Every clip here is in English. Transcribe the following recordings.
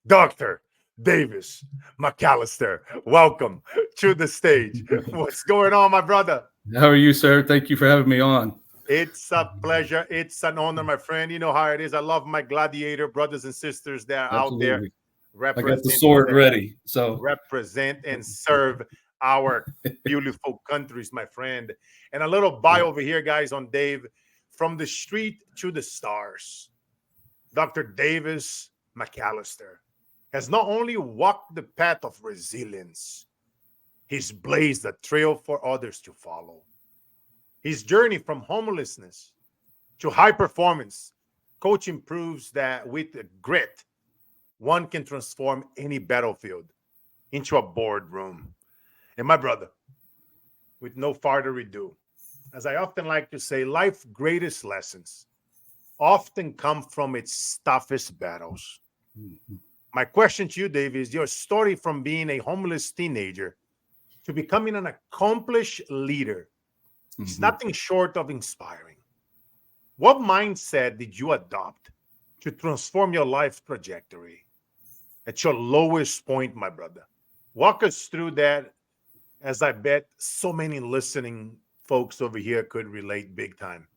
Dr. Davis McAllister. Welcome to the stage. What's going on, my brother? How are you, sir? Thank you for having me on. It's a pleasure. It's an honor, my friend. You know how it is. I love my gladiator brothers and sisters that are out there Absolutely. I got the representing sword ready. So represent and serve our beautiful countries, my friend. And a little bio over here, guys, on Dave. From the street to the stars, Dr. Davis McAllister has not only walked the path of resilience, he's blazed a trail for others to follow. His journey from homelessness to high performance coaching proves that with grit, one can transform any battlefield into a boardroom. And my brother, with no further ado, as I often like to say, life's greatest lessons often come from its toughest battles. My question to you, Dave, is your story from being a homeless teenager to becoming an accomplished leader is nothing short of inspiring. What mindset did you adopt to transform your life trajectory at your lowest point, my brother? Walk us through that, as I bet so many listening folks over here could relate big time.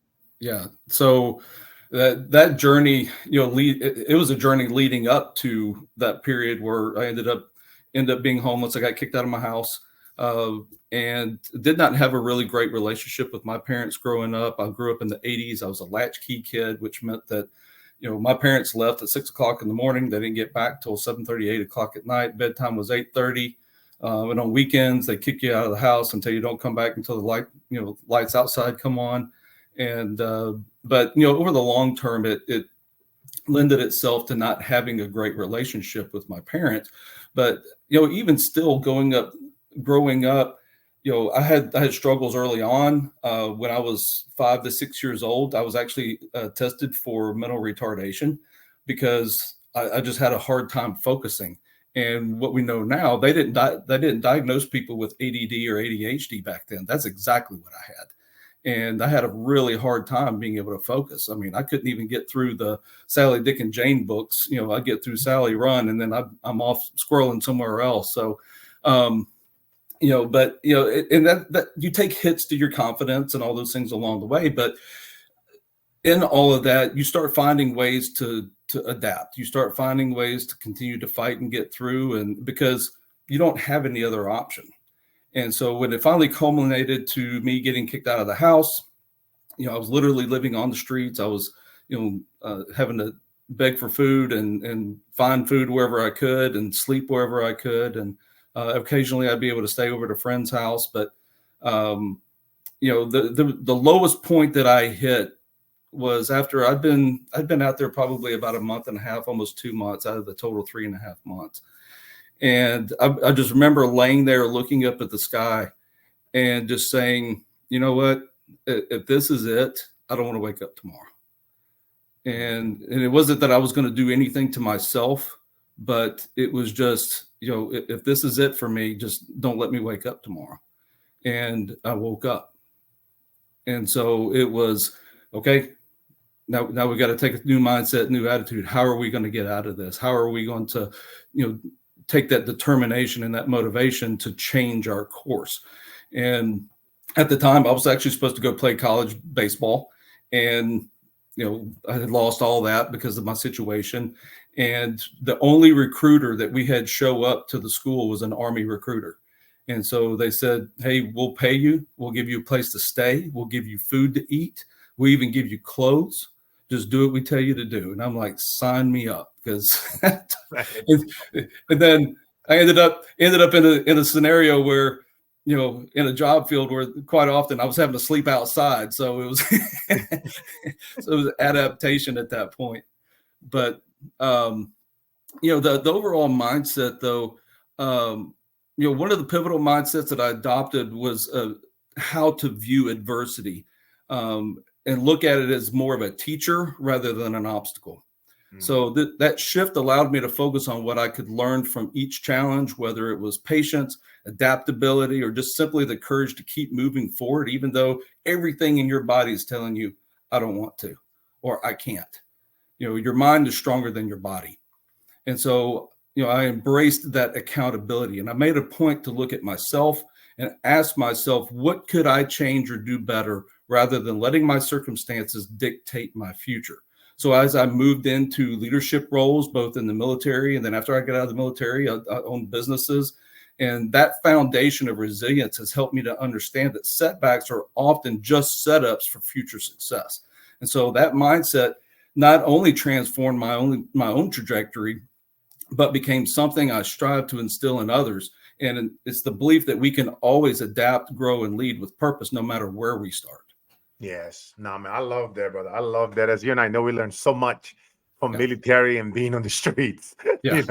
yeah. So that journey, it was a journey leading up to that period where I ended up being homeless. I got kicked out of my house, and did not have a really great relationship with my parents growing up. I grew up in the 80s. I was a latchkey kid, which meant that, my parents left at 6 o'clock in the morning. They didn't get back till 7:30, 8 o'clock at night. Bedtime was 8:30. And on weekends, they kick you out of the house until you don't come back until the lights outside come on. And, but, over the long term, it lended itself to not having a great relationship with my parents. But, even still growing up, I had struggles early on. When I was 5 to 6 years old, I was actually tested for mental retardation because I just had a hard time focusing. And what we know now, they didn't diagnose people with ADD or ADHD back then. That's exactly what I had. And I had a really hard time being able to focus. I mean, I couldn't even get through the Sally, Dick, and Jane books. I get through Sally Run, and then I'm off squirreling somewhere else. So, and that you take hits to your confidence and all those things along the way. But in all of that, you start finding ways to adapt. You start finding ways to continue to fight and get through, and because you don't have any other option. And so when it finally culminated to me getting kicked out of the house, I was literally living on the streets. I was, having to beg for food and find food wherever I could and sleep wherever I could. And occasionally I'd be able to stay over at a friend's house. But, the lowest point that I hit was after I'd been out there probably about a month and a half, almost 2 months out of the total 3.5 months. And I just remember laying there looking up at the sky and just saying, you know what, if this is it, I don't want to wake up tomorrow. And it wasn't that I was going to do anything to myself, but it was just, if this is it for me, just don't let me wake up tomorrow. And I woke up. And so it was, okay, now we got to take a new mindset, new attitude. How are we going to get out of this? How are we going to, take that determination and that motivation to change our course? And at the time, I was actually supposed to go play college baseball. And, I had lost all that because of my situation. And the only recruiter that we had show up to the school was an Army recruiter. And so they said, hey, we'll pay you. We'll give you a place to stay. We'll give you food to eat. We even give you clothes. Just do what we tell you to do. And I'm like, sign me up, because and then I ended up in a scenario where, in a job field where quite often I was having to sleep outside. So it was it was adaptation at that point. But the overall mindset though, one of the pivotal mindsets that I adopted was how to view adversity. And look at it as more of a teacher rather than an obstacle. So that shift allowed me to focus on what I could learn from each challenge, whether it was patience, adaptability, or just simply the courage to keep moving forward, even though everything in your body is telling you, I don't want to, or I can't. Your mind is stronger than your body. And so I embraced that accountability, and I made a point to look at myself and ask myself, what could I change or do better rather than letting my circumstances dictate my future? So as I moved into leadership roles, both in the military, and then after I got out of the military, I owned businesses. And that foundation of resilience has helped me to understand that setbacks are often just setups for future success. And so that mindset not only transformed my own trajectory, but became something I strive to instill in others. And it's the belief that we can always adapt, grow, and lead with purpose, no matter where we start. Yes. No, man, I love that, brother. I love that. As you and I know, we learned so much from Yeah. military and being on the streets. Yeah.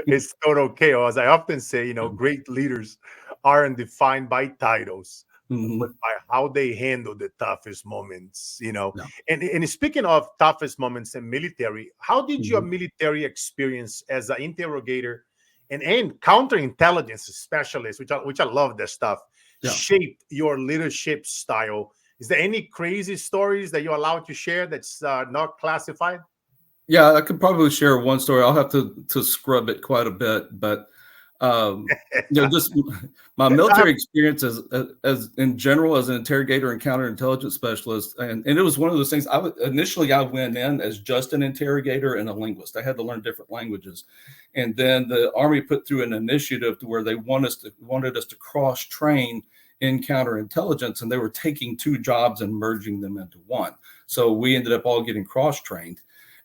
It's total chaos. I often say, great leaders aren't defined by titles, but Mm-hmm. by how they handle the toughest moments. Yeah. And speaking of toughest moments in military, how did your Mm-hmm. military experience as an interrogator and counterintelligence specialist, which I love this stuff, Yeah. shaped your leadership style? Is there any crazy stories that you're allowed to share that's not classified? Yeah, I could probably share one story. I'll have to scrub it quite a bit, but just my military experience as in general as an interrogator and counterintelligence specialist, and it was one of those things. Initially I went in as just an interrogator and a linguist. I had to learn different languages, and then the Army put through an initiative to where they wanted us to cross train in counterintelligence, and they were taking two jobs and merging them into one. So we ended up all getting cross trained.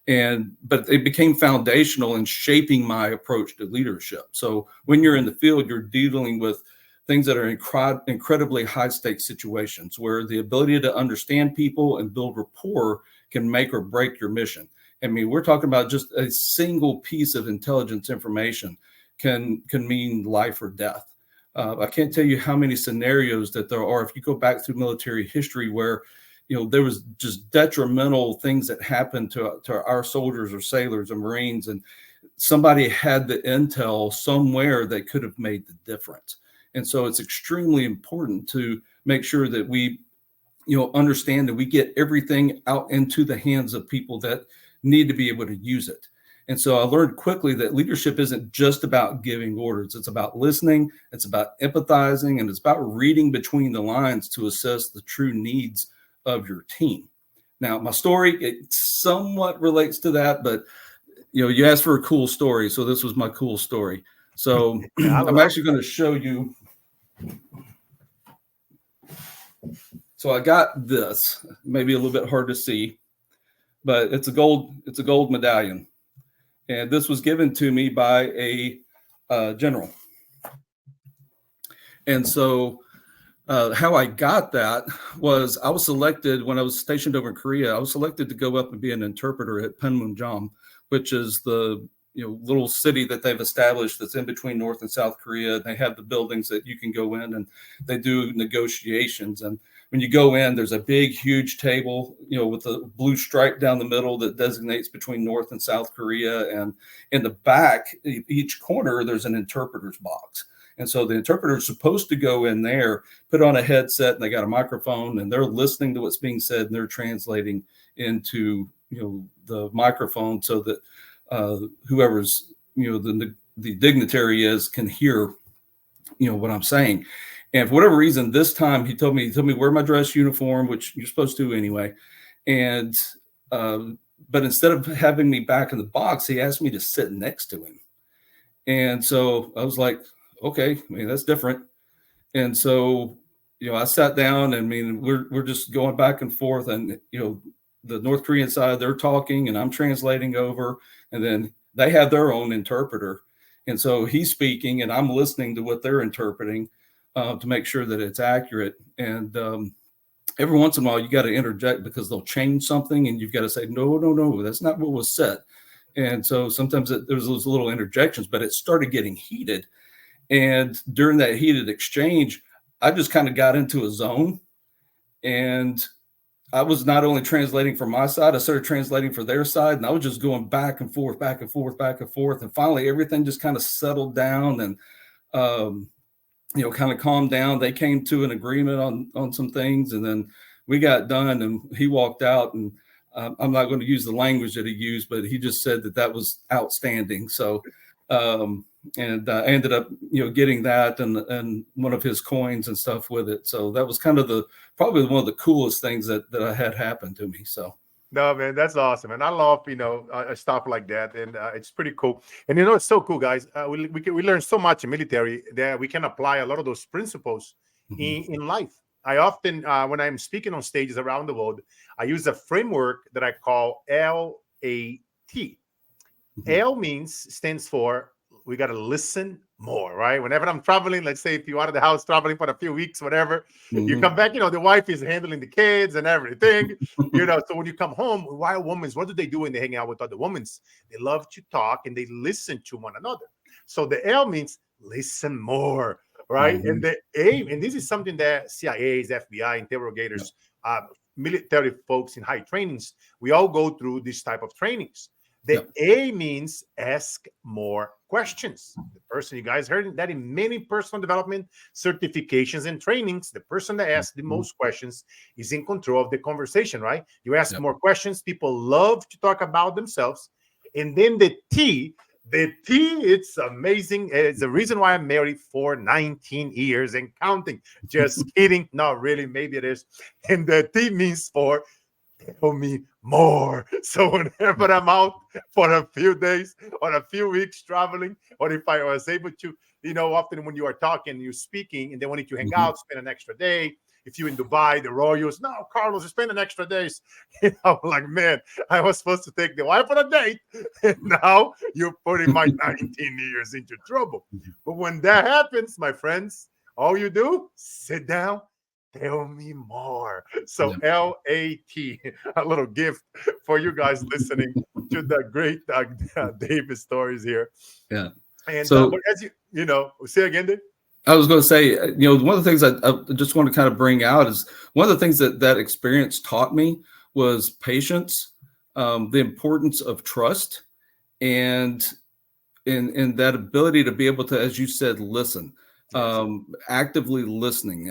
But it became foundational in shaping my approach to leadership. So when you're in the field, you're dealing with things that are incredibly high stakes situations where the ability to understand people and build rapport can make or break your mission. I mean, we're talking about just a single piece of intelligence information can mean life or death. I can't tell you how many scenarios that there are if you go back through military history where there was just detrimental things that happened to our soldiers or sailors or Marines, and somebody had the intel somewhere that could have made the difference. And so it's extremely important to make sure that we, understand that we get everything out into the hands of people that need to be able to use it. And so I learned quickly that leadership isn't just about giving orders. It's about listening, it's about empathizing, and it's about reading between the lines to assess the true needs of your team. Now, my story, it somewhat relates to that, but you asked for a cool story, so this was my cool story. So I'm actually going to show you. So I got this, maybe a little bit hard to see, but it's a gold medallion, and this was given to me by a general. And so how I got that was I was selected when I was stationed over in Korea. I was selected to go up and be an interpreter at Panmunjom, which is the little city that they've established that's in between North and South Korea. They have the buildings that you can go in and they do negotiations. And when you go in, there's a big, huge table, with a blue stripe down the middle that designates between North and South Korea. And in the back, each corner, there's an interpreter's box. And so the interpreter is supposed to go in there, put on a headset, and they got a microphone, and they're listening to what's being said, and they're translating into the microphone so that whoever's the dignitary is can hear what I'm saying. And for whatever reason, this time he told me wear my dress uniform, which you're supposed to anyway. And but instead of having me back in the box, he asked me to sit next to him. And so I was like, okay, I mean, that's different. And so, I sat down, and we're just going back and forth, and, the North Korean side, they're talking and I'm translating over, and then they have their own interpreter. And so he's speaking and I'm listening to what they're interpreting to make sure that it's accurate. And every once in a while you got to interject because they'll change something and you've got to say, no, that's not what was said. And so sometimes there's those little interjections, but it started getting heated. And during that heated exchange, I just kind of got into a zone, and I was not only translating for my side, I started translating for their side, and I was just going back and forth, back and forth, back and forth. And finally, everything just kind of settled down and, kind of calmed down. They came to an agreement on some things, and then we got done, and he walked out, and I'm not going to use the language that he used, but he just said that was outstanding. So And I ended up, getting that and one of his coins and stuff with it. So that was kind of probably one of the coolest things that I had happen to me. So. No, man, that's awesome, and I love stuff like that, and it's pretty cool. And it's so cool, guys. We learn so much in military that we can apply a lot of those principles in life. I often, when I'm speaking on stages around the world, I use a framework that I call LAT. L stands for we got to listen more, right? Whenever I'm traveling, let's say if you're out of the house traveling for a few weeks, whatever, you come back, the wife is handling the kids and everything, So when you come home, wild women, what do they do when they hang out with other women? They love to talk and they listen to one another. So the L means listen more, right? And the A, and this is something that CIAs, FBI, interrogators, military folks in high trainings, we all go through this type of trainings. The A means ask more questions. The person, you guys heard that in many personal development certifications and trainings, the person that asks the most questions is in control of the conversation, right? You ask more questions. People love to talk about themselves. And then the T, it's amazing. It's the reason why I'm married for 19 years and counting. Just kidding. Not really. Maybe it is. And the T means for tell me more. So whenever I'm out for a few days or a few weeks traveling, or if I was able to, often when you are talking, you're speaking, and they want you to hang out, spend an extra day. If you're in Dubai, the royals, no, Carlos, you spend an extra days. Like, man, I was supposed to take the wife on a date, and now you're putting my 19 years into trouble. But when that happens, my friends, all you do, sit down. Tell me more. So LAT, a little gift for you guys listening to the great David stories here. Yeah. And but as say again, Dave. I was going to say, one of the things I just want to kind of bring out is one of the things that experience taught me was patience, the importance of trust, and that ability to be able to, as you said, listen. Actively listening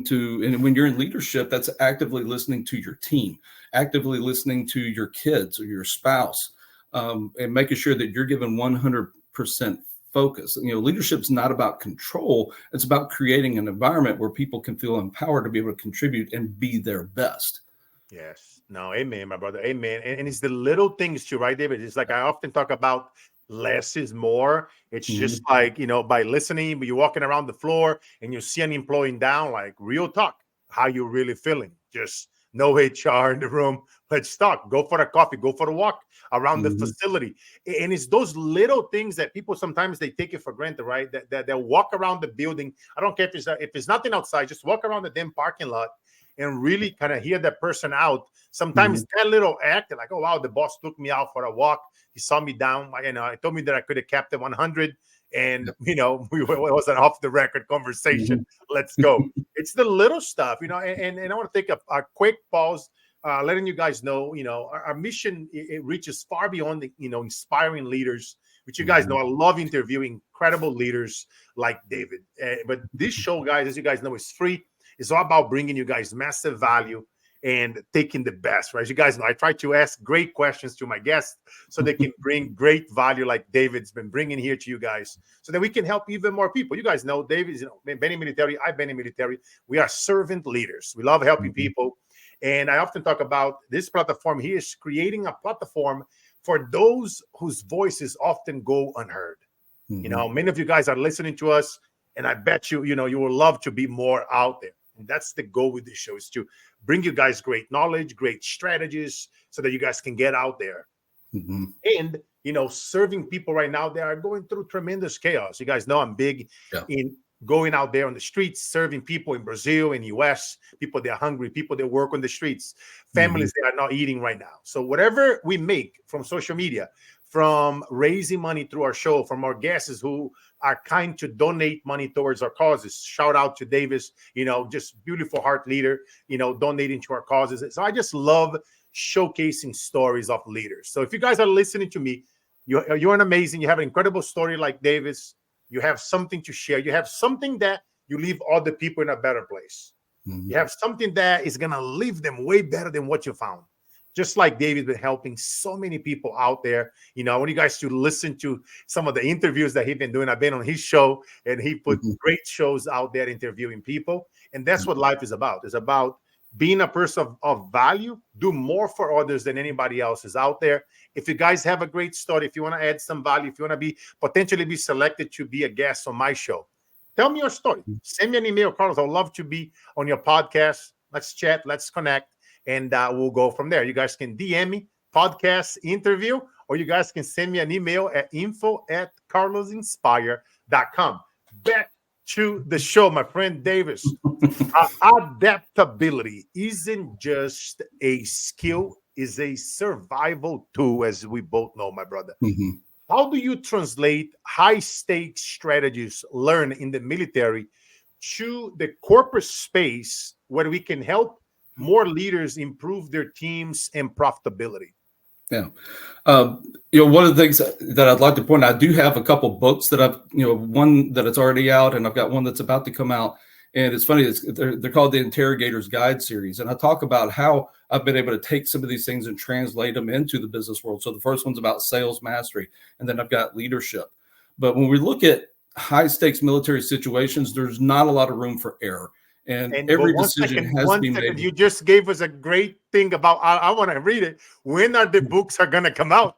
to, and when you're in leadership, that's actively listening to your team, actively listening to your kids or your spouse, and making sure that you're given 100% focus. Leadership's not about control. It's about creating an environment where people can feel empowered to be able to contribute and be their best. Yes. No, amen, my brother. Amen. And it's the little things too, right, David? It's like I often talk about less is more. It's just like, by listening, you're walking around the floor and you see an employee down, like real talk. How you really feeling? Just no HR in the room. Let's talk. Go for a coffee. Go for a walk around the facility. And it's those little things that people sometimes they take it for granted, right? That they'll walk around the building. I don't care if it's nothing outside. Just walk around the damn parking lot and really kind of hear that person out. Sometimes that little act, like, oh, wow, the boss took me out for a walk. He saw me down. He told me that I could have kept it 100. And, it was an off the record conversation. Let's go. It's the little stuff, and I want to take a quick pause, letting you guys know, our mission, it reaches far beyond the, inspiring leaders, which you guys know, I love interviewing incredible leaders like David. But this show, guys, as you guys know, is free. It's all about bringing you guys massive value and taking the best, right? As you guys know, I try to ask great questions to my guests so they can bring great value like David's been bringing here to you guys so that we can help even more people. You guys know David's been in military. I've been in military. We are servant leaders. We love helping people. And I often talk about this platform. He is creating a platform for those whose voices often go unheard. Many of you guys are listening to us, and I bet you will love to be more out there. And that's the goal with this show, is to bring you guys great knowledge, great strategies, so that you guys can get out there. And, serving people right now, they are going through tremendous chaos. You guys know I'm big in going out there on the streets, serving people in Brazil, in the US, people that are hungry, people that work on the streets, families that are not eating right now. So whatever we make from social media, from raising money through our show, from our guests who are kind to donate money towards our causes. Shout out to Davis, just beautiful heart leader, donating to our causes. So I just love showcasing stories of leaders. So if you guys are listening to me, you're an amazing, you have an incredible story like Davis. You have something to share. You have something that you leave other people in a better place. You have something that is going to leave them way better than what you found. just like David been helping so many people out there. I want you guys to listen to some of the interviews that he's been doing. I've been on his show, and he put great shows out there interviewing people. And that's what life is about. It's about being a person of value, do more for others than anybody else is out there. If you guys have a great story, if you want to add some value, if you want to be potentially be selected to be a guest on my show, tell me your story. Send me an email, Carlos. I'd love to be on your podcast. Let's chat, let's connect, and we'll go from there. You guys can DM me, podcast interview, or you guys can send me an email at info@carlosinspire.com. Back to the show, my friend Davis. Adaptability isn't just a skill, is a survival tool, as we both know, my brother. How do you translate high-stakes strategies learned in the military to the corporate space where we can help more leaders improve their teams and profitability? Yeah. One of the things that I'd like to point out, I do have a couple books that I've, one that it's already out, and I've got one that's about to come out. And it's funny, they're called the Interrogator's Guide series. And I talk about how I've been able to take some of these things and translate them into the business world. So the first one's about sales mastery, and then I've got leadership. But when we look at high stakes military situations, there's not a lot of room for error. And every decision has to be made. You just gave us a great thing about, I want to read it. When are the books are going to come out?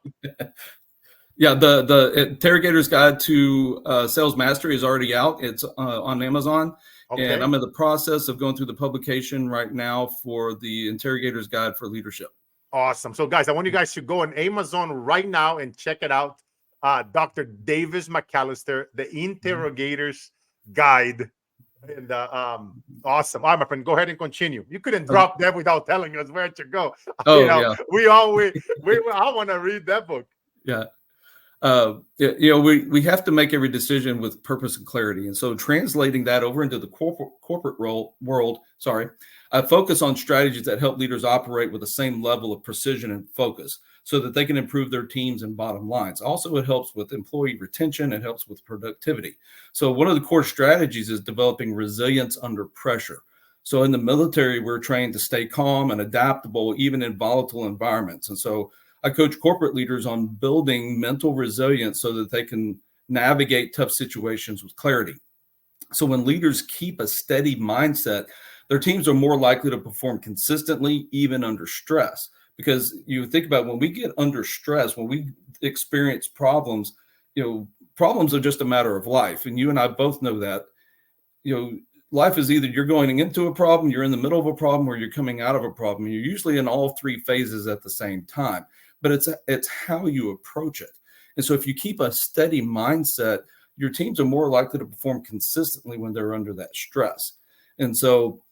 Yeah, the Interrogator's Guide to Sales Mastery is already out. It's on Amazon. Okay. And I'm in the process of going through the publication right now for the Interrogator's Guide for Leadership. Awesome. So, guys, I want you guys to go on Amazon right now and check it out. Dr. Davis McAllister, the Interrogator's Guide. And awesome. All right, my friend, go ahead and continue. You couldn't drop that without telling us where to go. Yeah. I want to read that book. Yeah. We have to make every decision with purpose and clarity. And so translating that over into the corporate world, I focus on strategies that help leaders operate with the same level of precision and focus so that they can improve their teams and bottom lines. Also, it helps with employee retention. It helps with productivity. So one of the core strategies is developing resilience under pressure. So in the military, we're trained to stay calm and adaptable, even in volatile environments. And so I coach corporate leaders on building mental resilience so that they can navigate tough situations with clarity. So when leaders keep a steady mindset, their teams are more likely to perform consistently, even under stress. Because you think about when we get under stress, when we experience problems, problems are just a matter of life. And you and I both know that, life is either you're going into a problem, you're in the middle of a problem, or you're coming out of a problem. You're usually in all three phases at the same time. But it's how you approach it. And so if you keep a steady mindset, your teams are more likely to perform consistently when they're under that stress. And so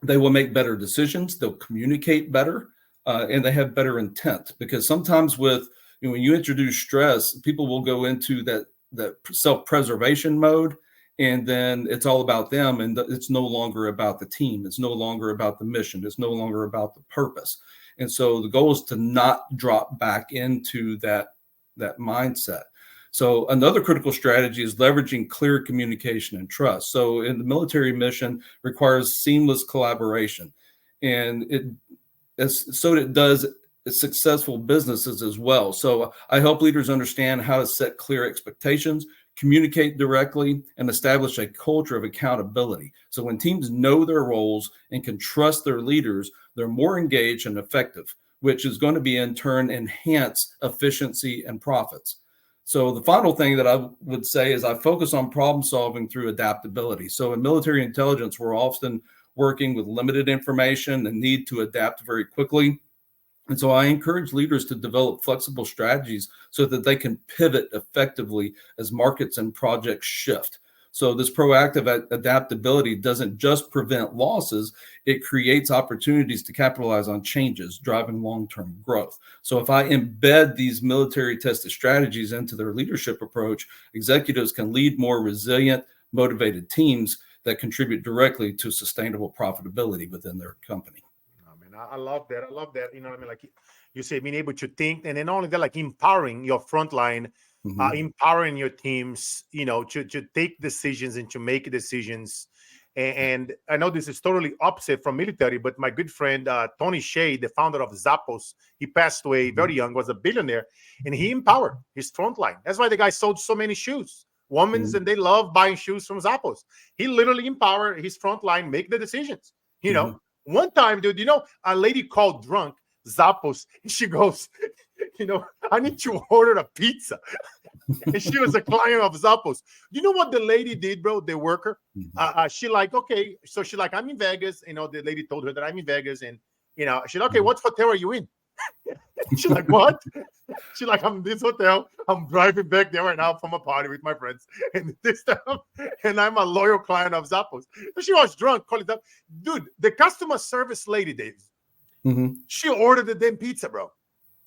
they will make better decisions, they'll communicate better, and they have better intent. Because sometimes when you introduce stress, people will go into that self-preservation mode, and then it's all about them, and it's no longer about the team. It's no longer about the mission. It's no longer about the purpose. And so the goal is to not drop back into that mindset. So another critical strategy is leveraging clear communication and trust. So in the military mission requires seamless collaboration, and it does successful businesses as well. So I help leaders understand how to set clear expectations, communicate directly, and establish a culture of accountability. So when teams know their roles and can trust their leaders, they're more engaged and effective, which is going to be in turn enhance efficiency and profits. So the final thing that I would say is I focus on problem solving through adaptability. So in military intelligence, we're often working with limited information and need to adapt very quickly. And so I encourage leaders to develop flexible strategies so that they can pivot effectively as markets and projects shift. So this proactive adaptability doesn't just prevent losses, it creates opportunities to capitalize on changes, driving long-term growth. So if I embed these military tested strategies into their leadership approach, executives can lead more resilient, motivated teams that contribute directly to sustainable profitability within their company. I love that. I love that. You know what I mean? Like you say, being able to think, and then only that, like empowering your frontline, empowering your teams, to take decisions and to make decisions. And I know this is totally opposite from military, but my good friend Tony Shea, the founder of Zappos, he passed away very young, was a billionaire, and he empowered his front line. That's why the guy sold so many shoes, women's, and they love buying shoes from Zappos. He literally empowered his front line, make the decisions. You know, one time, dude, you know, a lady called drunk Zappos, and she goes, you know, I need to order a pizza. And she was a client of Zappos. You know what the lady did, bro? The worker. She like, okay, so she like, I'm in Vegas. You know, the lady told her that I'm in Vegas, and you know, she's like, okay, what hotel are you in? She's like, what? She's like, I'm in this hotel. I'm driving back there right now from a party with my friends, and this stuff. And I'm a loyal client of Zappos. So she was drunk, calling up, dude. The customer service lady, Dave. She ordered the damn pizza, bro.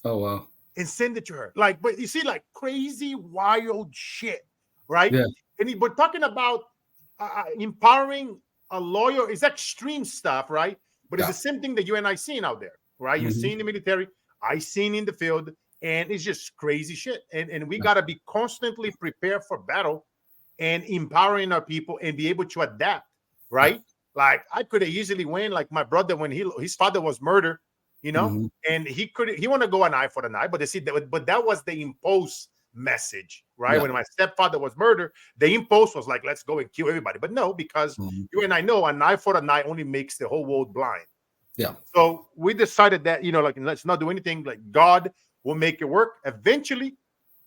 Oh wow. And send it to her. Like, but you see, like crazy, wild shit, right? Yeah. And we're talking about empowering a lawyer. It's extreme stuff, right? But it's the same thing that you and I seen out there, right? You see in the military, I seen in the field, and it's just crazy shit. And we got to be constantly prepared for battle and empowering our people and be able to adapt, right? Like I could have easily win, like my brother when his father was murdered. You know, and he want to go an eye for an eye, but they see that, but that was the imposed message, right? When my stepfather was murdered, the impulse was like, let's go and kill everybody. But no, because you and I know an eye for an eye only makes the whole world blind. Yeah. So we decided that, you know, like, let's not do anything. Like God will make it work. Eventually,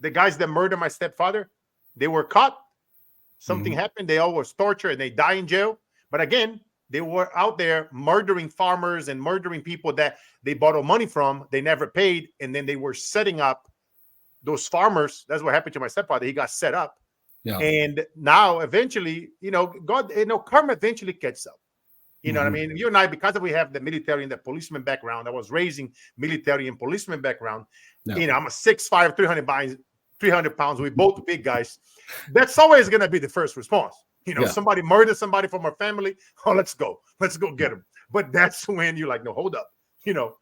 the guys that murdered my stepfather, they were caught. Something happened. They all was tortured and they die in jail. But again, they were out there murdering farmers and murdering people that they borrowed money from. They never paid. And then they were setting up those farmers. That's what happened to my stepfather. He got set up. Yeah. And now eventually, you know, God, you know, karma eventually catches up. You know what I mean? You and I, because we have the military and the policeman background, I was raising military and policeman background. Yeah. You know, I'm a 6'5", 300 pounds. We both big guys. That's always going to be the first response. You know, somebody murdered somebody from our family. Oh, let's go get them. But that's when you're like, no, hold up. You know,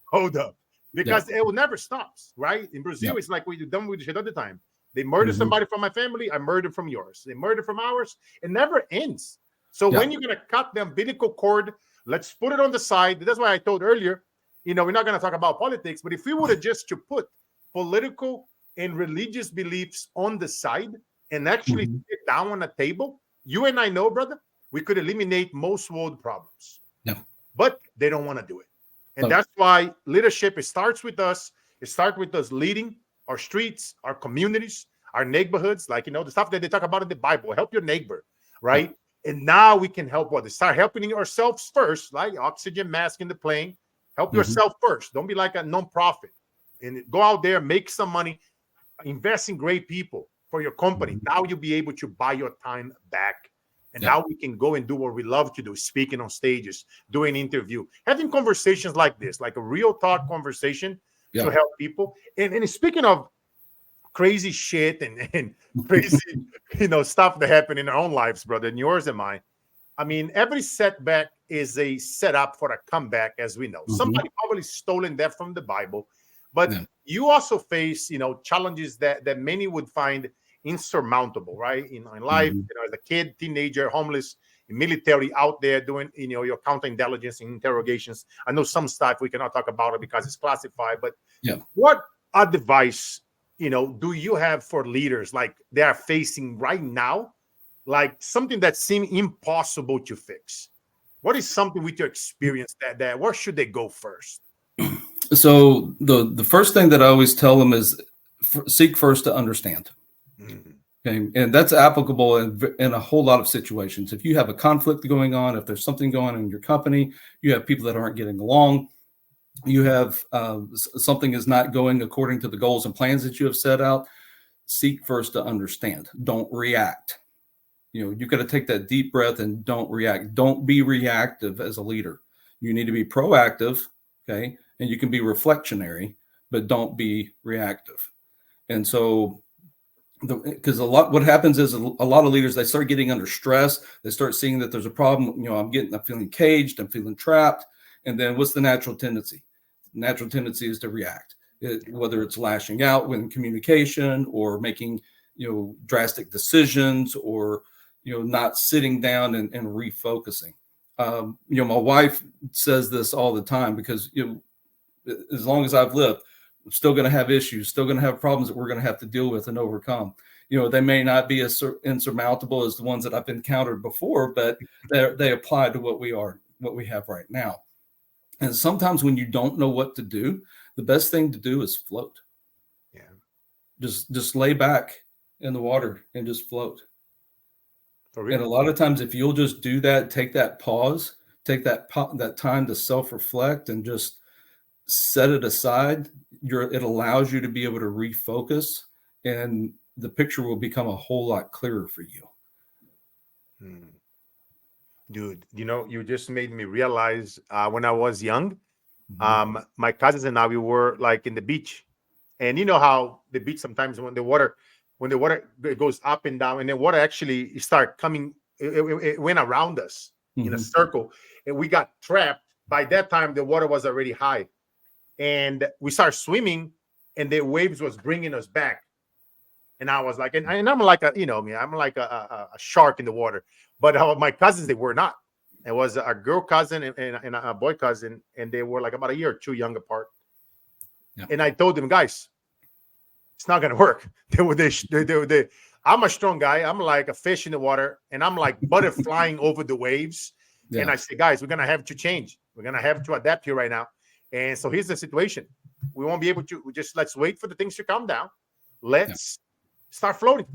hold up. Because it will never stop, right? In Brazil, it's like what you've done with shit all the time. They murder somebody from my family. I murder from yours. They murder from ours. It never ends. So when you're going to cut the umbilical cord, let's put it on the side. That's why I told earlier, you know, we're not going to talk about politics, but if we would have just to put political and religious beliefs on the side and actually sit down on a table, you and I know, brother, we could eliminate most world problems. No. But they don't want to do it. And that's why leadership, it starts with us. It starts with us leading our streets, our communities, our neighborhoods, like, you know, the stuff that they talk about in the Bible. Help your neighbor, right? And now we can help others. Start helping ourselves first, like oxygen mask in the plane. Help yourself first. Don't be like a nonprofit. And go out there, make some money, invest in great people for your company. Now you'll be able to buy your time back. And now we can go and do what we love to do, speaking on stages, doing interview, having conversations like this, like a real talk conversation to help people. And speaking of crazy shit and crazy, you know, stuff that happened in our own lives, brother, and yours and mine. I mean, every setback is a setup for a comeback, as we know. Somebody probably stolen that from the Bible, but you also face, you know, challenges that many would find insurmountable, right? In life, you know, as a kid, teenager, homeless, military, out there doing, you know, your counterintelligence and interrogations. I know some stuff we cannot talk about it because it's classified, but what advice, you know, do you have for leaders like they are facing right now, like something that seems impossible to fix? What is something with your experience that where should they go first? So the first thing that I always tell them is seek first to understand. Okay, and that's applicable in a whole lot of situations. If you have a conflict going on, if there's something going on in your company, you have people that aren't getting along, you have something is not going according to the goals and plans that you have set out, seek first to understand. Don't react. You know, you got to take that deep breath and don't react. Don't be reactive as a leader. You need to be proactive, okay? And you can be reflectionary, but don't be reactive. And so, because what happens is a lot of leaders, they start getting under stress. They start seeing that there's a problem. You know, I'm feeling caged. I'm feeling trapped. And then what's the natural tendency? Natural tendency is to react, whether it's lashing out when communication or making, you know, drastic decisions or, not sitting down and refocusing. My wife says this all the time because, as long as I've lived, I'm still going to have issues, still going to have problems that we're going to have to deal with and overcome. They may not be as insurmountable as the ones that I've encountered before, but they apply to what we have right now. And sometimes when you don't know what to do, the best thing to do is float. Yeah. Just lay back in the water and just float. And a lot of times, if you'll just do that, take that pause, take that time to self-reflect and just set it aside, it allows you to be able to refocus, and the picture will become a whole lot clearer for you. Dude, you just made me realize when I was young, my cousins and I, we were like in the beach, and you know how the beach sometimes when the water goes up and down, and then water actually start coming, it went around us in a circle, and we got trapped. By that time, the water was already high, and we started swimming, and the waves was bringing us back. And I was like, and I'm like I'm like a shark in the water. But my cousins, they were not. It was a girl cousin and a boy cousin, and they were like about a year or two young apart. Yeah. And I told them, guys, it's not gonna work. I'm a strong guy. I'm like a fish in the water, and I'm like butterflying over the waves. Yeah. And I say, guys, we're gonna have to change. We're gonna have to adapt here right now. And so here's the situation. We won't be able to. Let's wait for the things to calm down. Let's start floating.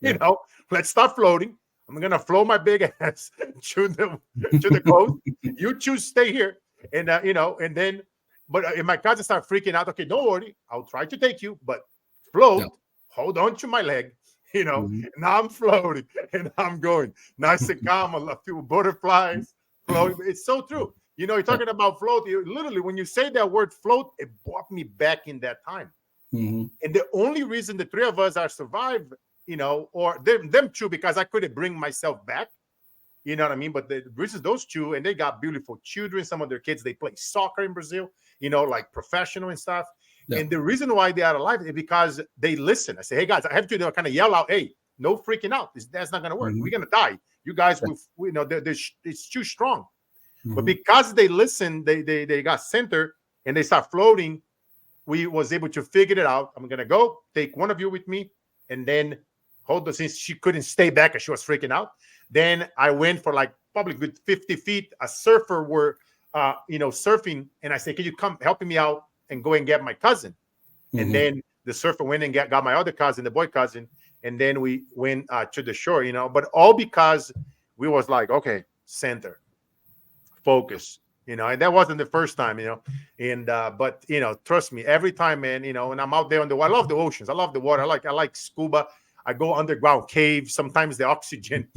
Let's start floating. I'm gonna flow my big ass to the coast. You choose stay here, and and then, but if my cousins start freaking out, okay, don't worry, I'll try to take you, but float. Hold on to my leg. Now I'm floating and I'm going nice and calm. A few butterflies floating. It's so true. You're talking about float. Literally, when you say that word float, it brought me back in that time. And the only reason the three of us are survived, or them two, because I couldn't bring myself back. You know what I mean? But the reason those two, and they got beautiful children. Some of their kids, they play soccer in Brazil, like professional and stuff. Yeah. And the reason why they are alive is because they listen. I say, hey guys, I have to kind of yell out, hey, no freaking out. That's not going to work. We're going to die. You guys, it's too strong. But because they listen, they got center and they start floating. We was able to figure it out. I'm going to go take one of you with me, and then hold on, since she couldn't stay back and she was freaking out. Then I went for like probably good 50 feet. A surfer were, surfing. And I said, can you come helping me out and go and get my cousin? And then the surfer went and got my other cousin, the boy cousin. And then we went to the shore, but all because we was like, okay, center, focus. And that wasn't the first time, and but trust me, every time, man, and I'm out there on the water. I love the oceans, I love the water, I like scuba. I go underground caves. Sometimes the oxygen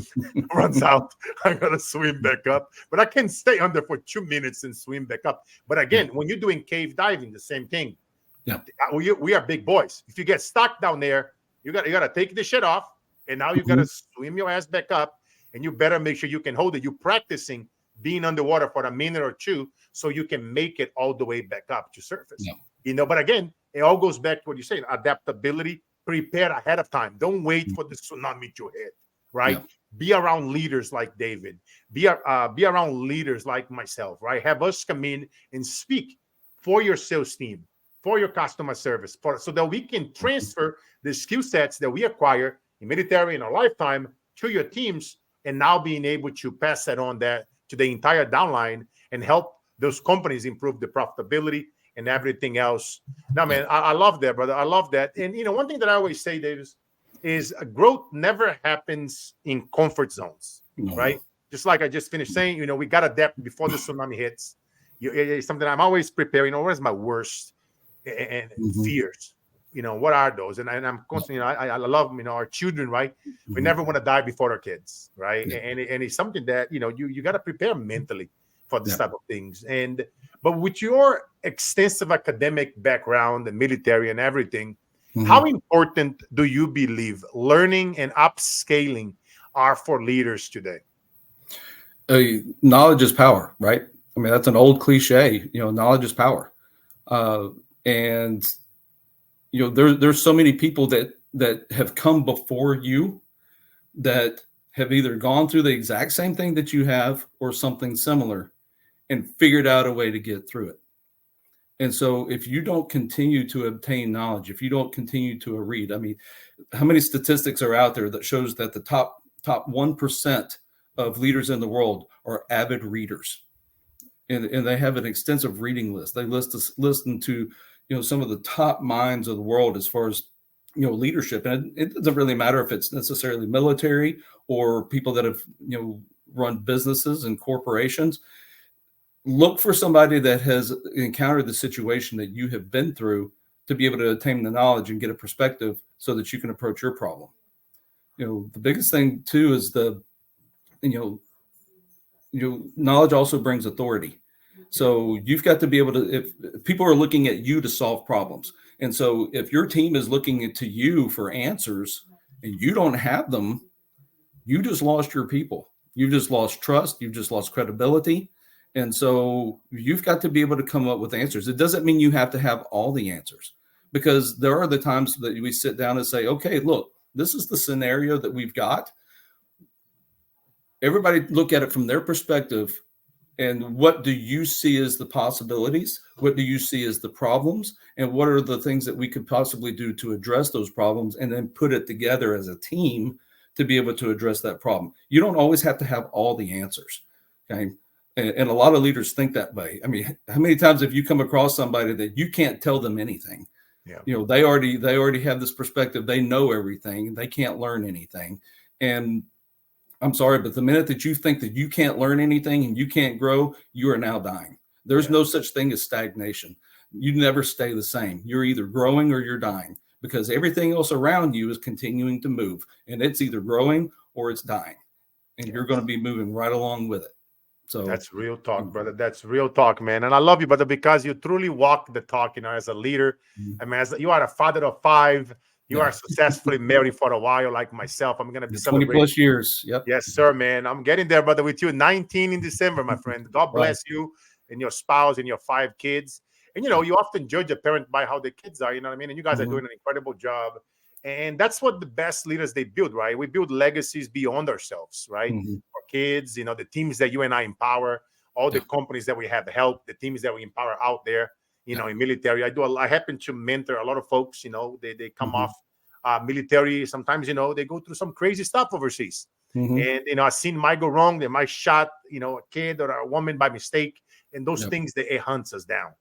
runs out. I gotta swim back up, but I can stay under for 2 minutes and swim back up. But again, when you're doing cave diving, the same thing. Yeah, we are big boys. If you get stuck down there, you gotta take the shit off, and now you gotta swim your ass back up, and you better make sure you can hold it. You're practicing being underwater for a minute or two so you can make it all the way back up to surface. But again, it all goes back to what you're saying, adaptability. Prepare ahead of time. Don't wait for the tsunami to hit, right? Be around leaders like David. Be around leaders like myself, right? Have us come in and speak for your sales team, for your customer service, so that we can transfer the skill sets that we acquire in military in our lifetime to your teams, and now being able to pass that on to the entire downline and help those companies improve the profitability and everything else. Now, man, I love that, brother. I love that. And, one thing that I always say, Davis, is growth never happens in comfort zones, right? Just like I just finished saying, we got to adapt before the tsunami hits. It's something I'm always preparing. What is my worst and fears? What are those? And I'm constantly, I love, our children, right? We never want to die before our kids, right? And it's something that, you got to prepare mentally for this type of things. But with your extensive academic background, the military and everything, how important do you believe learning and upscaling are for leaders today? Knowledge is power, right? I mean, that's an old cliche, knowledge is power. And there's so many people that have come before you that have either gone through the exact same thing that you have or something similar and figured out a way to get through it. And so if you don't continue to obtain knowledge, if you don't continue to read, I mean, how many statistics are out there that shows that the top 1% of leaders in the world are avid readers? And they have an extensive reading list. They listen to, some of the top minds of the world as far as, leadership. And it doesn't really matter if it's necessarily military or people that have, run businesses and corporations. Look for somebody that has encountered the situation that you have been through to be able to attain the knowledge and get a perspective so that you can approach your problem. The biggest thing too is knowledge also brings authority. So you've got to be able to, if people are looking at you to solve problems. And so if your team is looking to you for answers and you don't have them, you just lost your people. You've just lost trust. You've just lost credibility. And so you've got to be able to come up with answers. It doesn't mean you have to have all the answers, because there are the times that we sit down and say, okay, look, this is the scenario that we've got. Everybody look at it from their perspective. And what do you see as the possibilities? What do you see as the problems? And what are the things that we could possibly do to address those problems, and then put it together as a team to be able to address that problem? You don't always have to have all the answers. Okay. And a lot of leaders think that way. I mean, how many times have you come across somebody that you can't tell them anything? Yeah. They already have this perspective. They know everything. They can't learn anything. And I'm sorry, but the minute that you think that you can't learn anything and you can't grow, you are now dying. There's no such thing as stagnation. You never stay the same. You're either growing or you're dying, because everything else around you is continuing to move, and it's either growing or it's dying, and you're going to be moving right along with it. So that's real talk, brother. That's real talk, man. And I love you, brother, because you truly walk the talk, as a leader. I mean, as you are a father of 5, you are successfully married for a while, like myself. I'm going to be 20 plus years. Yep. Yes, sir, man. I'm getting there, brother, with you. 19 in December, my friend. God bless you and your spouse and your 5 kids. And, you often judge a parent by how the kids are, you know what I mean? And you guys are doing an incredible job. And that's what the best leaders, they build, right? We build legacies beyond ourselves, right? For kids, the teams that you and I empower, all the companies that we have helped, the teams that we empower out there, in military. I happen to mentor a lot of folks, they come off military. Sometimes, they go through some crazy stuff overseas. And, I've seen might go wrong. They might shot, a kid or a woman by mistake. And those things, it hunts us down.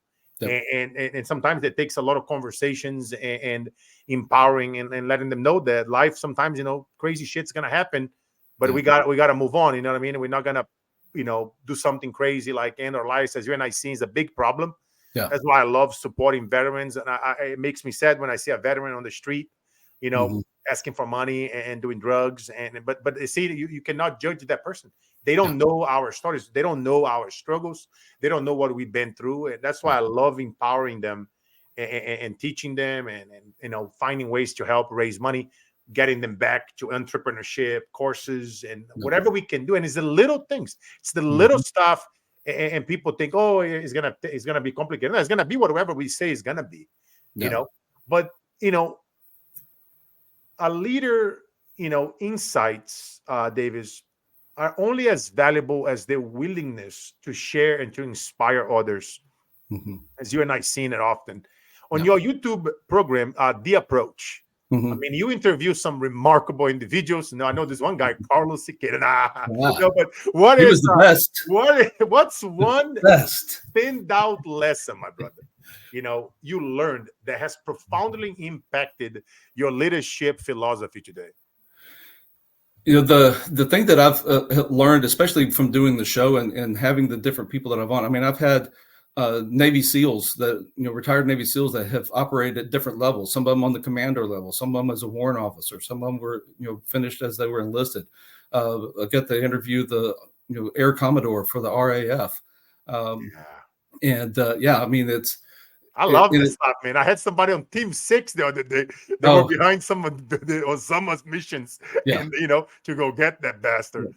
And sometimes it takes a lot of conversations and empowering and letting them know that life sometimes, crazy shit's going to happen, but we got to move on. You know what I mean? And we're not going to, do something crazy like end our lives, as you and I see, is a big problem. That's why I love supporting veterans. And it makes me sad when I see a veteran on the street, asking for money and doing drugs. But see, you cannot judge that person. They don't know our stories. They don't know our struggles. They don't know what we've been through. And that's why I love empowering them and teaching them and finding ways to help raise money, getting them back to entrepreneurship courses and whatever we can do. And it's the little things. It's the little stuff. And people think, oh, it's gonna be complicated. No, it's gonna be whatever we say is gonna be, But a leader, insights, Davis, are only as valuable as their willingness to share and to inspire others. As you and I seen it often on your YouTube program, The Approach. I mean, you interview some remarkable individuals. I know this one guy, Carlos Siqueira. But what he is was the best. What's one standout lesson, my brother, you learned that has profoundly impacted your leadership philosophy today? The thing that I've learned, especially from doing the show and having the different people that I've on. I mean, I've had Navy SEALs that, retired Navy SEALs that have operated at different levels. Some of them on the commander level, some of them as a warrant officer, some of them were, finished as they were enlisted. I got to interview the, Air Commodore for the RAF. I mean, I love this stuff, man. I had somebody on Team 6 the other day. They were behind some of Osama's missions, and to go get that bastard.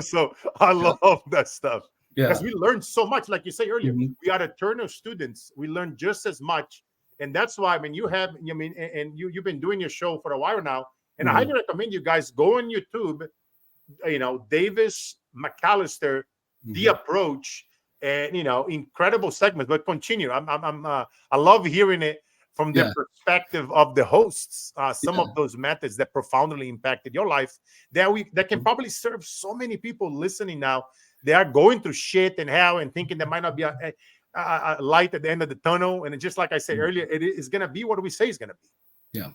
So I love that stuff. Because we learned so much, like you say earlier. We are eternal students. We learn just as much, and that's why. I mean, you've been doing your show for a while now, and I highly recommend you guys go on YouTube, Davis, McAllister, the approach, and incredible segments. But continue. I love hearing it from the Yeah. perspective of the hosts. Some Yeah. of those methods that profoundly impacted your life that can probably serve so many people listening now. They are going through shit and hell and thinking there might not be a light at the end of the tunnel. And just like I said earlier, it is going to be what we say is going to be. Yeah.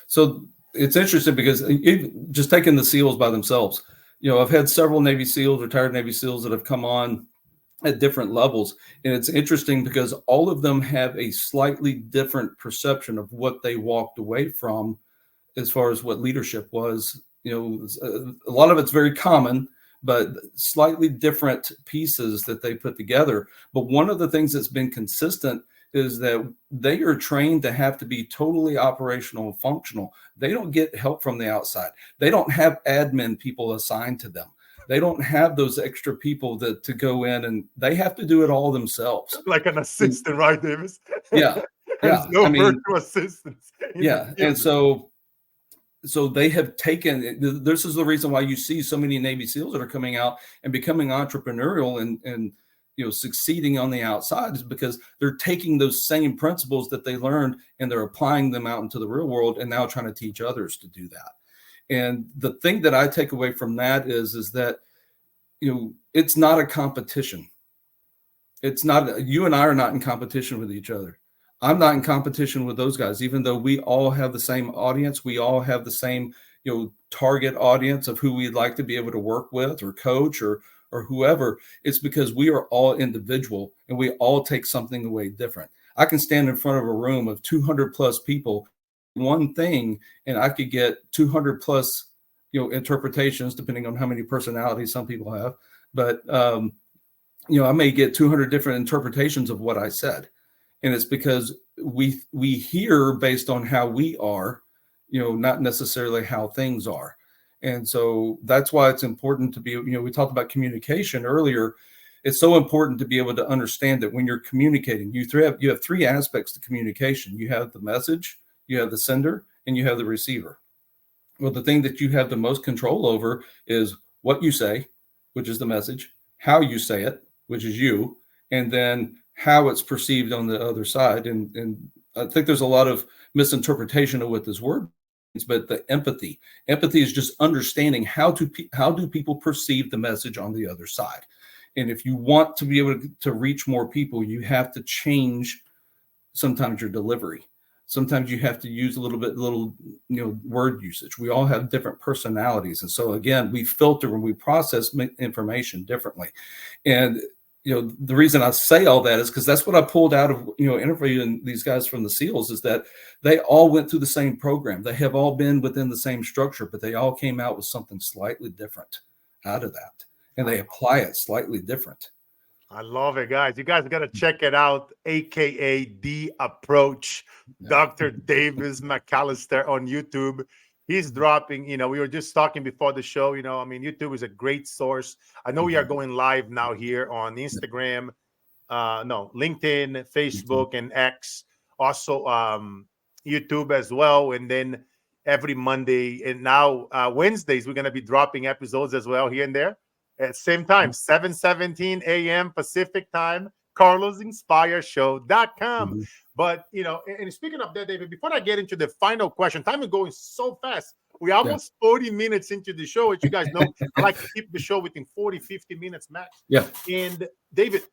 So it's interesting because just taking the SEALs by themselves, I've had several Navy SEALs, retired Navy SEALs that have come on at different levels. And it's interesting because all of them have a slightly different perception of what they walked away from as far as what leadership was. A lot of it's very common, but slightly different pieces that they put together. But one of the things that's been consistent is that they are trained to have to be totally operational and functional. They don't get help from the outside. They don't have admin people assigned to them. They don't have those extra people to go in, and they have to do it all themselves. Like an assistant, right, Davis? Yeah. There's no virtual assistants. Yeah. And so they have taken, this is the reason why you see so many Navy SEALs that are coming out and becoming entrepreneurial and succeeding on the outside, is because they're taking those same principles that they learned and they're applying them out into the real world and now trying to teach others to do that. And the thing that I take away from that is that, it's not a competition. It's not, you and I are not in competition with each other. I'm not in competition with those guys, even though we all have the same audience. We all have the same, target audience of who we'd like to be able to work with or coach or whoever. It's because we are all individual and we all take something away different. I can stand in front of a room of 200 plus people, one thing, and I could get 200 plus, interpretations, depending on how many personalities some people have. But, I may get 200 different interpretations of what I said. And it's because we hear based on how we are, not necessarily how things are. And so that's why it's important to be, we talked about communication earlier. It's so important to be able to understand that when you're communicating, you have three aspects to communication. You have the message, you have the sender, and you have the receiver. Well, the thing that you have the most control over is what you say, which is the message, how you say it, which is you, and then how it's perceived on the other side. And I think there's a lot of misinterpretation of what this word means, but the empathy is just understanding how do people perceive the message on the other side. And if you want to be able to reach more people, you have to change sometimes your delivery. Sometimes you have to use a little word usage. We all have different personalities. And so again, we filter and we process information differently. And the reason I say all that is because that's what I pulled out of, interviewing these guys from the SEALs, is that they all went through the same program. They have all been within the same structure, but they all came out with something slightly different out of that. And they apply it slightly different. I love it, guys. You guys got to check it out, AKA The Approach, Dr. Davis McAllister on YouTube. He's dropping, we were just talking before the show, YouTube is a great source. I know we are going live now here on Instagram, LinkedIn, Facebook, and X. Also, YouTube as well. And then every Monday and now Wednesdays, we're going to be dropping episodes as well here and there. At the same time, 7:17 a.m. Pacific time, carlosinspireshow.com. But, and speaking of that, David, before I get into the final question, time is going so fast. We're almost 40 minutes into the show. As you guys know, I like to keep the show within 40, 50 minutes max. Yeah. And David,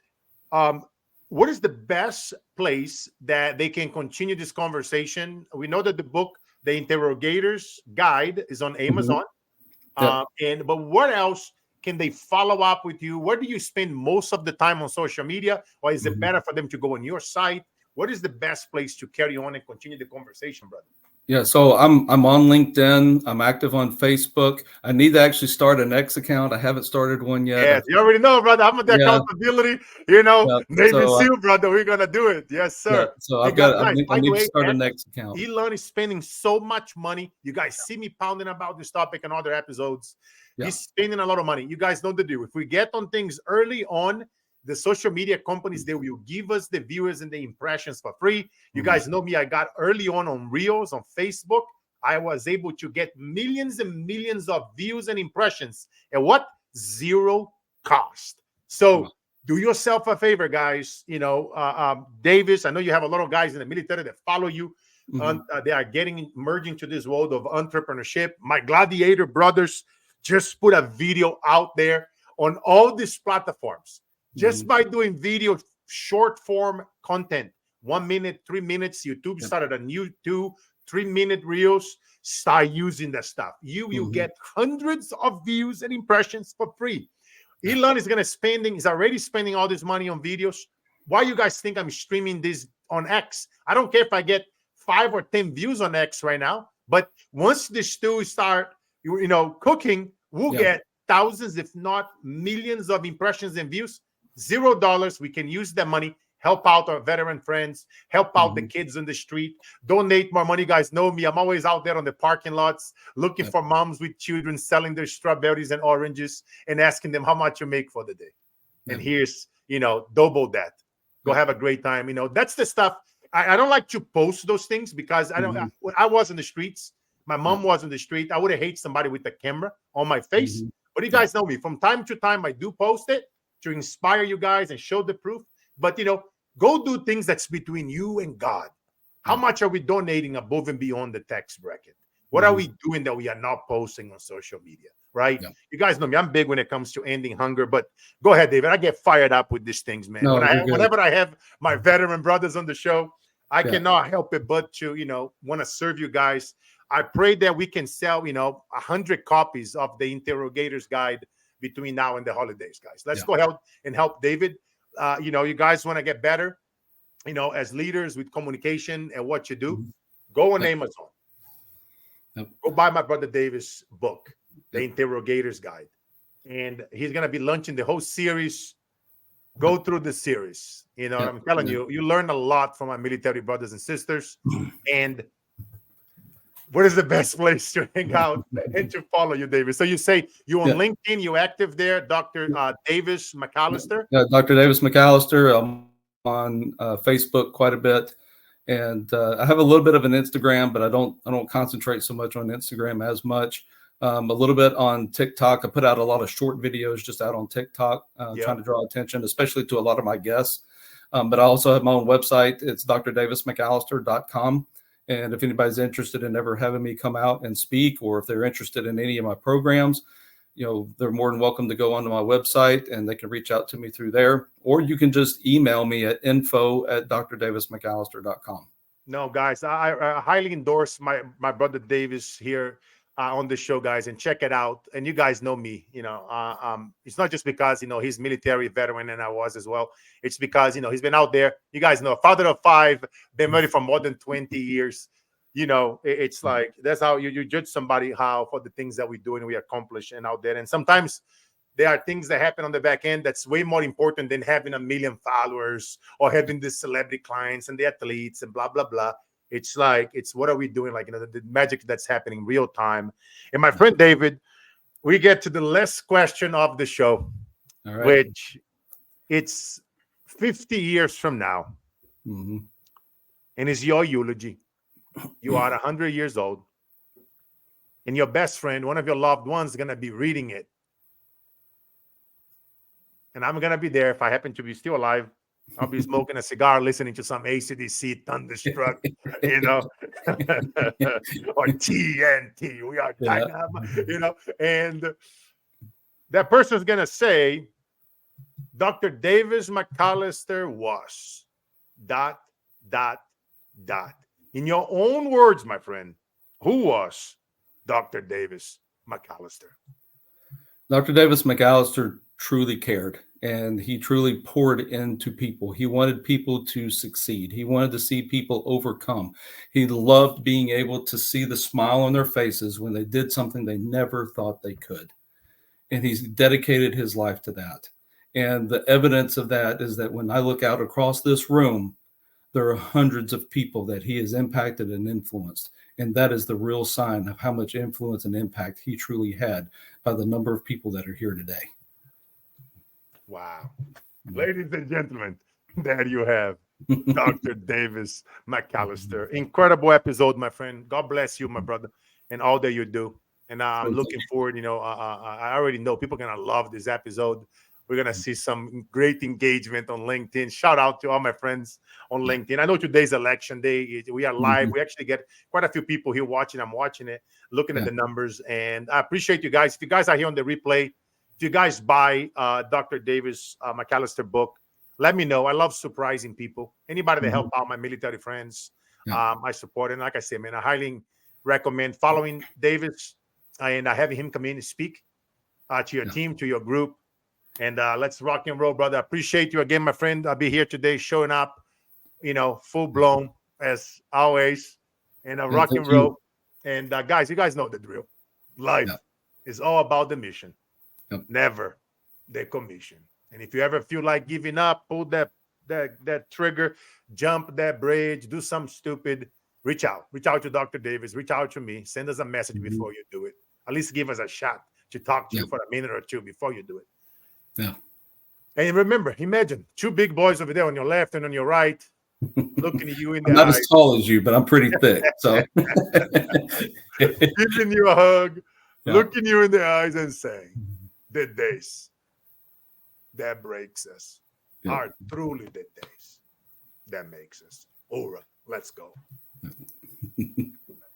what is the best place that they can continue this conversation? We know that the book, The Interrogator's Guide, is on Amazon. But what else can they follow up with you? Where do you spend most of the time on social media? Or is it better for them to go on your site? What is the best place to carry on and continue the conversation, brother? Yeah, so I'm on LinkedIn. I'm active on Facebook. I need to actually start an X account. I haven't started one yet. Yes, you already know, brother. I'm with the accountability. Navy SEAL, brother. We're gonna do it. Yes, sir. Yeah, so I need to start an X account. Elon is spending so much money. You guys see me pounding about this topic in other episodes. Yeah. He's spending a lot of money. You guys know the deal. If we get on things early on, the social media companies, they will give us the viewers and the impressions for free. You guys know me. I got early on Reels on Facebook. I was able to get millions and millions of views and impressions at what? Zero cost. So do yourself a favor, guys. Davis, I know you have a lot of guys in the military that follow you. They are merging to this world of entrepreneurship. My Gladiator brothers just put a video out there on all these platforms. Just by doing video, short form content, 1 minute, 3 minutes. YouTube started a new 2-3 minute reels. Start using that stuff. You get hundreds of views and impressions for free. Elon is he's already spending all this money on videos. Why you guys think I'm streaming this on X? I don't care if I get 5 or 10 views on X right now, but once the stew start, cooking, we'll get thousands, if not millions of impressions and views. $0. We can use that money, help out our veteran friends, help out the kids on the street, donate more money. You guys know me. I'm always out there on the parking lots looking for moms with children selling their strawberries and oranges and asking them how much you make for the day. And here's, double that. Go have a great time. That's the stuff. I don't like to post those things because when I was in the streets, my mom was in the street, I would have hated somebody with a camera on my face. But you guys know me. From time to time, I do post it to inspire you guys and show the proof. But, go do things that's between you and God. How much are we donating above and beyond the tax bracket? What are we doing that we are not posting on social media, right? You guys know me. I'm big when it comes to ending hunger. But go ahead, David. I get fired up with these things, man. Whenever I have my veteran brothers on the show, I cannot help it but to, want to serve you guys. I pray that we can sell, 100 copies of the Interrogator's Guide between now and the holidays, guys. Let's go ahead and help David. You guys want to get better, as leaders with communication and what you do, go on Amazon. Go buy my brother Davis' book, The Interrogator's Guide. And he's going to be launching the whole series. Go through the series. I'm telling you, you learn a lot from my military brothers and sisters. And what is the best place to hang out and to follow you, Davis? So you say you on LinkedIn, you active there, Dr. Davis McAllister? Dr. Davis McAllister. I'm on Facebook quite a bit. And I have a little bit of an Instagram, but I don't concentrate so much on Instagram as much. A little bit on TikTok. I put out a lot of short videos just out on TikTok, trying to draw attention, especially to a lot of my guests. But I also have my own website. It's drdavismcallister.com. And if anybody's interested in ever having me come out and speak, or if they're interested in any of my programs, they're more than welcome to go onto my website and they can reach out to me through there. Or you can just email me at info@drdavismcallister.com. No, guys, I highly endorse my brother Davis here on the show, guys, and check it out. And you guys know me, it's not just because, he's military veteran and I was as well. It's because, he's been out there. You guys know, father of 5, been married for more than 20 years. It's like, that's how you judge somebody for the things that we do and we accomplish and out there. And sometimes there are things that happen on the back end that's way more important than having 1 million followers or having the celebrity clients and the athletes and blah, blah, blah. It's like, what are we doing? Like, the magic that's happening real time. And my friend David, we get to the last question of the show, which it's 50 years from now. And it's your eulogy. You are 100 years old. And your best friend, one of your loved ones, is going to be reading it. And I'm going to be there if I happen to be still alive. I'll be smoking a cigar, listening to some AC/DC Thunderstruck, or TNT. We are dynamite, and that person's going to say, Dr. Davis McAllister was ... In your own words, my friend, who was Dr. Davis McAllister? Dr. Davis McAllister truly cared, and he truly poured into people. He wanted people to succeed. He wanted to see people overcome. He loved being able to see the smile on their faces when they did something they never thought they could. And he's dedicated his life to that. And the evidence of that is that when I look out across this room, there are hundreds of people that he has impacted and influenced. And that is the real sign of how much influence and impact he truly had by the number of people that are here today. Wow. Ladies and gentlemen, there you have Dr. Davis McAllister. Incredible episode, my friend. God bless you, my brother, and all that you do. And I'm looking forward. I already know people are gonna love this episode. We're gonna see some great engagement on LinkedIn. Shout out to all my friends on LinkedIn. I know today's election day. We are live. We actually get quite a few people here watching. I'm watching it, looking at the numbers, and I appreciate you guys. If you guys are here on the replay, if you guys buy Dr. Davis McAllister book, let me know. I love surprising people. Anybody that help out my military friends, I support. And like I said, man, I highly recommend following Davis and having him come in and speak to your team, to your group. And let's rock and roll, brother. I appreciate you again, my friend. I'll be here today showing up, full blown as always. And rock and roll. And guys, you guys know the drill. Life is all about the mission, never the commission. And if you ever feel like giving up, pull that trigger, jump that bridge, do something stupid, reach out to Dr. Davis, reach out to me, send us a message before you do it. At least give us a shot to talk to you for a minute or two before you do it. Yeah. And remember, imagine two big boys over there on your left and on your right, looking at you in the I'm not eyes. as tall as you, but I'm pretty thick. So giving you a hug, looking you in the eyes and saying, the days that breaks us are truly the days that makes us. All right, let's go.